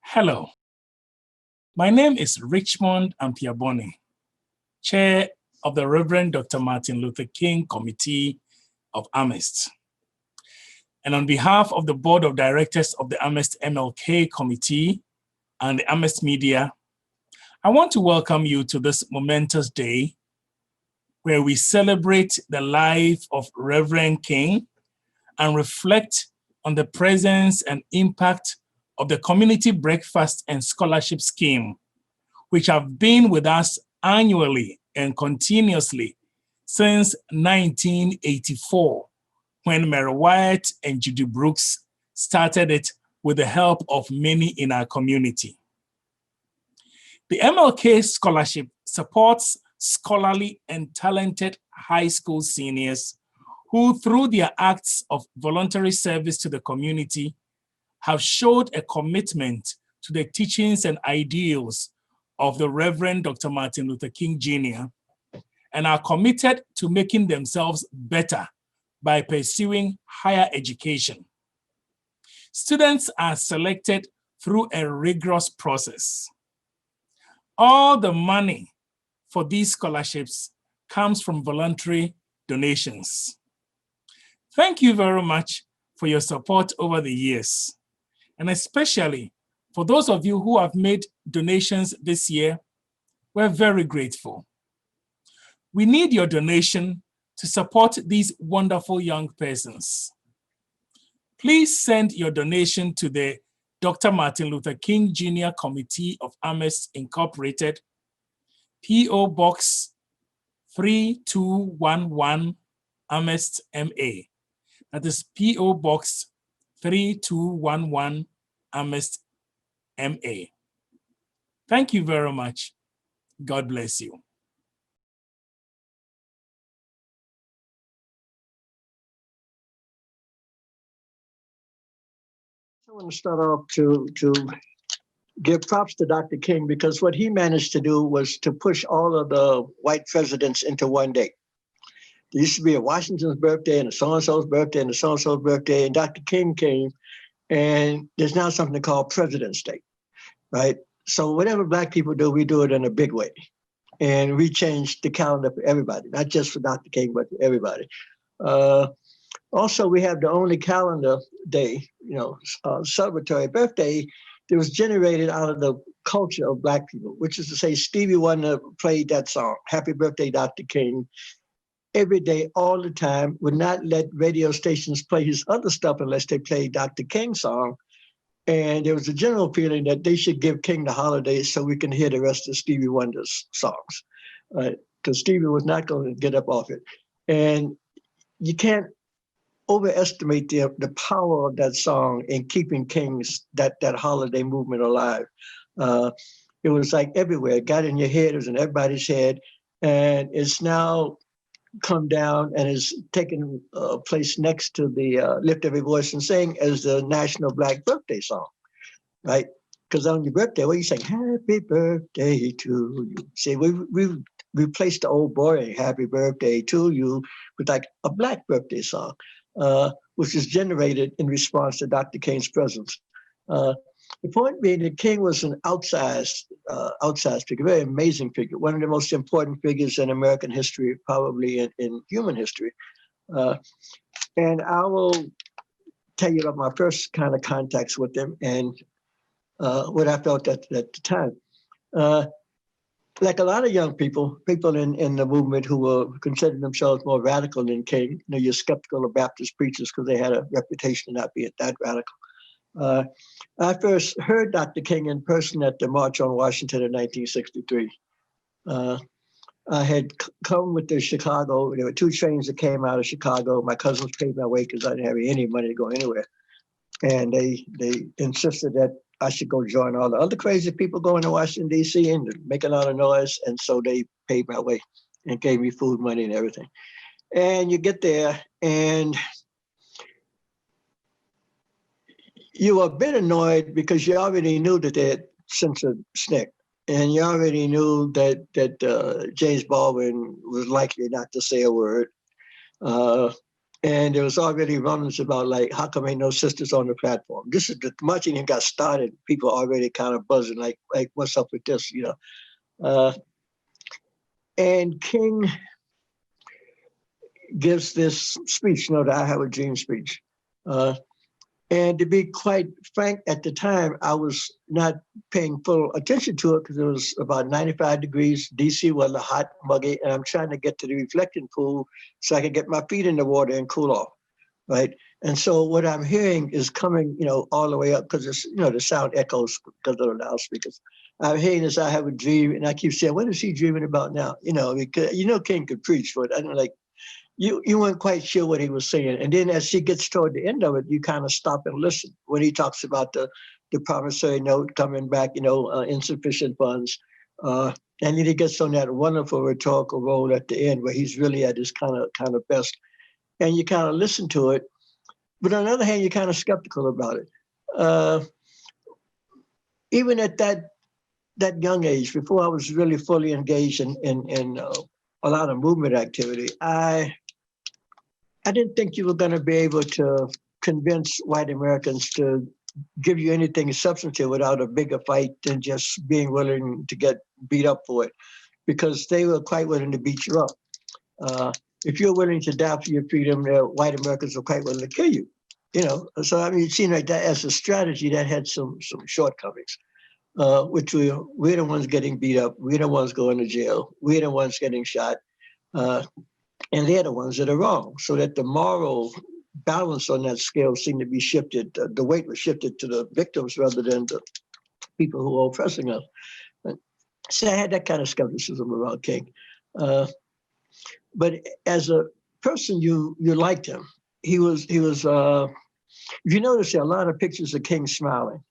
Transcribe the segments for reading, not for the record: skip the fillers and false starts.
Hello, my name is Richmond Ampiah-Bonney, Chair of the Reverend Dr. Martin Luther King Committee of Amherst. And on behalf of the Board of Directors of the Amherst MLK Committee and the Amherst Media, I want to welcome you to this momentous day where we celebrate the life of Reverend King and reflect on the presence and impact of the Community Breakfast and Scholarship Scheme, which have been with us annually and continuously since 1984, when Mary Wyatt and Judy Brooks started it with the help of many in our community. The MLK Scholarship supports scholarly and talented high school seniors who, through their acts of voluntary service to the community, have showed a commitment to the teachings and ideals of the Reverend Dr. Martin Luther King Jr. and are committed to making themselves better by pursuing higher education. Students are selected through a rigorous process. All the money for these scholarships comes from voluntary donations. Thank you very much for your support over the years, and especially for those of you who have made donations this year. We're very grateful. We need your donation to support these wonderful young persons. Please send your donation to the Dr. Martin Luther King Jr. Committee of Amherst Incorporated, P.O. Box 3211, Amherst, MA. That is P.O. Box 3211, Amherst, MA. Thank you very much. God bless you. I want to start off to give props to Dr. King, because what he managed to do was to push all of the white presidents into one day. There used to be a Washington's birthday and a so-and-so's birthday and a so-and-so's birthday, and Dr. King came, and there's now something called President's Day, right? So whatever Black people do, we do it in a big way. And we changed the calendar for everybody, not just for Dr. King, but for everybody. Also, we have the only calendar day, celebratory birthday that was generated out of the culture of Black people, which is to say Stevie Wonder played that song, Happy Birthday, Dr. King, every day, all the time, would not let radio stations play his other stuff unless they played Dr. King's song. And there was a general feeling that they should give King the holidays so we can hear the rest of Stevie Wonder's songs, because Stevie was not going to get up off it. And you can't overestimate the power of that song in keeping King's that holiday movement alive. It was like everywhere. It got in your head, it was in everybody's head, and it's now come down and is taken place next to the Lift Every Voice and Sing as the national Black birthday song, right? Because on your birthday, what you saying? Happy birthday to you. See, we've replaced the old boring Happy Birthday to you with like a Black birthday song, which is generated in response to Dr. King's presence. The point being that King was an outsized figure, very amazing figure, one of the most important figures in American history, probably in human history. And I will tell you about my first kind of contacts with him and what I felt at the time. Like a lot of young people in the movement who were considering themselves more radical than King, you're skeptical of Baptist preachers because they had a reputation of not being that radical. I first heard Dr. King in person at the March on Washington in 1963. I had come with the Chicago. There were two trains that came out of Chicago. My cousins paid my way because I didn't have any money to go anywhere. And they insisted that I should go join all the other crazy people going to Washington, D.C. and make a lot of noise. And so they paid my way and gave me food money and everything. And you get there and you were a bit annoyed because you already knew that they had censored SNCC. And you already knew that James Baldwin was likely not to say a word. And there was already rumblings about like, how come ain't no sisters on the platform? This is the marching even got started. People already kind of buzzing like what's up with this, you know? And King gives this speech, you know, the I Have a Dream speech. And to be quite frank, at the time, I was not paying full attention to it because it was about 95 degrees. DC was hot, muggy, and I'm trying to get to the reflecting pool so I can get my feet in the water and cool off, right? And so what I'm hearing is coming, you know, all the way up because it's, you know, the sound echoes because of the loudspeakers. I'm hearing this, I have a dream, and I keep saying, what is he dreaming about now? You know, because, you know, King could preach, but I don't like, you weren't quite sure what he was saying. And then as he gets toward the end of it, you kind of stop and listen when he talks about the promissory note coming back, you know, insufficient funds. And then he gets on that wonderful rhetorical role at the end where he's really at his kind of best. And you kind of listen to it. But on the other hand, you're kind of skeptical about it. Even at that young age, before I was really fully engaged in a lot of movement activity, I didn't think you were going to be able to convince white Americans to give you anything substantive without a bigger fight than just being willing to get beat up for it, because they were quite willing to beat you up. If you're willing to die for your freedom, white Americans are quite willing to kill you. You know, so I mean, it seemed like that as a strategy that had some shortcomings, which we're the ones getting beat up, we're the ones going to jail, we're the ones getting shot. And they're the ones that are wrong. So that the moral balance on that scale seemed to be shifted. The weight was shifted to the victims rather than the people who were oppressing us. So I had that kind of skepticism about King. But as a person, you liked him. He was. If you notice, there are a lot of pictures of King smiling.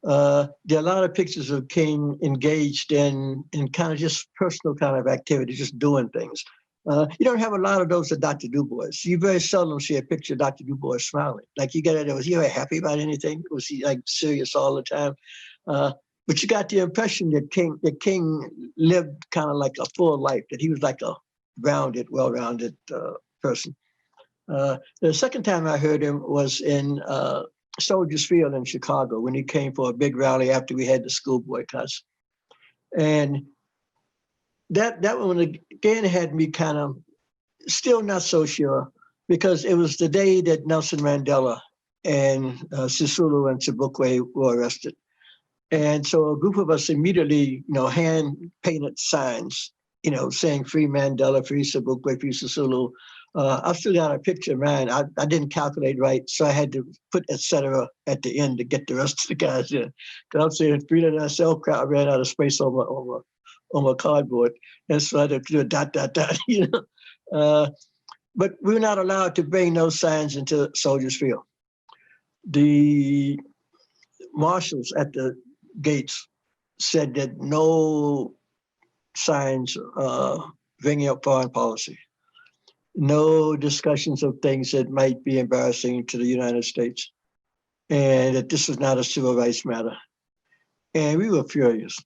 There are a lot of pictures of King engaged in kind of just personal kind of activity, just doing things. You don't have a lot of those of Dr. Du Bois. You very seldom see a picture of Dr. Du Bois smiling. Like you got it, was he ever happy about anything? Was he like serious all the time? But you got the impression that King lived kind of like a full life, that he was like a rounded, well-rounded person. The second time I heard him was in Soldiers Field in Chicago when he came for a big rally after we had the school boycotts. And that one again had me kind of still not so sure, because it was the day that Nelson Mandela and Sisulu and Chibukwe were arrested. And so a group of us immediately, you know, hand-painted signs, you know, saying free Mandela, free Chibukwe, free Sisulu. I've still got a picture of mine. I didn't calculate right, so I had to put et cetera at the end to get the rest of the guys in. Because I'm saying freedom and self crowd ran out of space on my cardboard. And so I had to do a dot, you know. But we were not allowed to bring those signs into Soldiers Field. The marshals at the gates said that no signs bringing up foreign policy, no discussions of things that might be embarrassing to the United States, and that this was not a civil rights matter. And we were furious.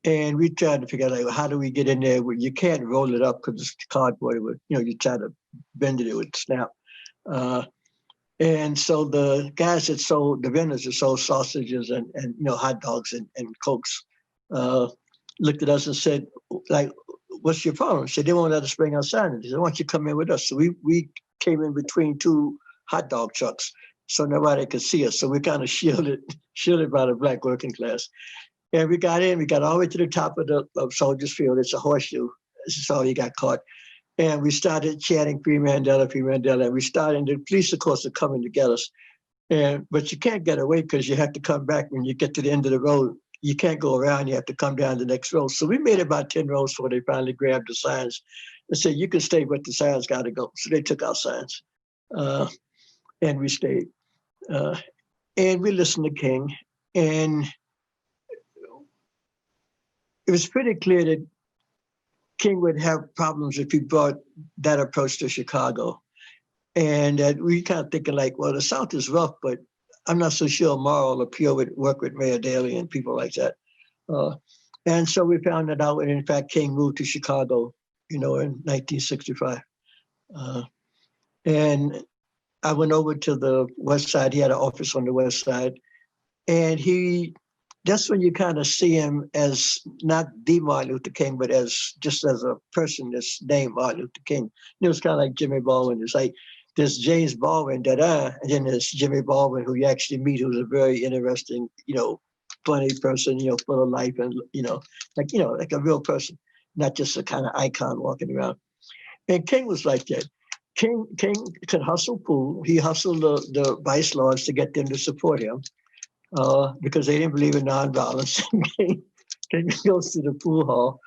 And we tried to figure out, like, how do we get in there? Well, you can't roll it up because it's cardboard. Would, you know, you try to bend it, it would snap. And so the guys that sold, the vendors that sold sausages and you know, hot dogs and Cokes looked at us and said, like, what's your problem? Said, they won't let us bring our sign. They said, why don't you come in with us? So we came in between two hot dog trucks so nobody could see us. So we kind of shielded by the black working class. And we got in, we got all the way to the top of Soldiers Field. It's a horseshoe. This is how you got caught. And we started chanting free Mandela, free Mandela. And we started, and the police, of course, are coming to get us. But you can't get away because you have to come back when you get to the end of the road. You can't go around, you have to come down the next road. So we made about 10 rows before they finally grabbed the signs and said, you can stay, but the signs got to go. So they took our signs and we stayed. And we listened to King. And it was pretty clear that King would have problems if he brought that approach to Chicago. And we kind of thinking like, well, the South is rough, but I'm not so sure Morrow LaPure would work with Mayor Daley and people like that. And so we found that out, and in fact, King moved to Chicago, you know, in 1965. And I went over to the west side. He had an office on the west side. And that's when you kind of see him as not the Martin Luther King, but as just as a person that's named Martin Luther King. It was kind of like Jimmy Baldwin. It's like there's James Baldwin, and then there's Jimmy Baldwin, who you actually meet, who's a very interesting, funny person, full of life, and like a real person, not just a kind of icon walking around. And King was like that. King could hustle pool. He hustled the vice lords to get them to support him because they didn't believe in nonviolence. King goes to the pool hall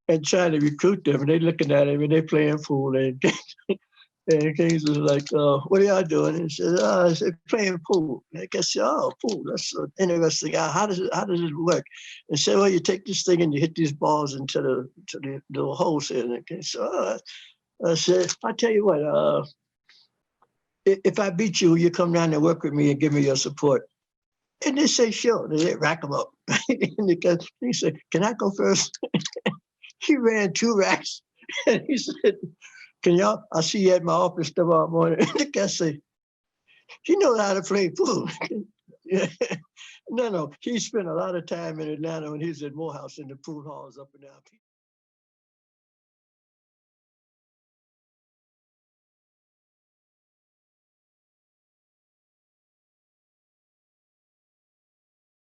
and trying to recruit them, and they looking at him and they playing pool. And King's was like, "What are y'all doing?" And he said, "I said playing pool." And I guess, "Oh, pool. That's interesting. How does it work?" And said, "Well, you take this thing and you hit these balls into the holes here." And King said, I said, "I'll tell you what. If I beat you, you come down and work with me and give me your support." And they say, "Sure." And they rack him up. And he said, "Can I go first?" He ran 2 racks. And he said, I'll see you at my office tomorrow morning. And the guy said, "He knows how to play pool." No. He spent a lot of time in Atlanta when he was at Morehouse in the pool halls up and down.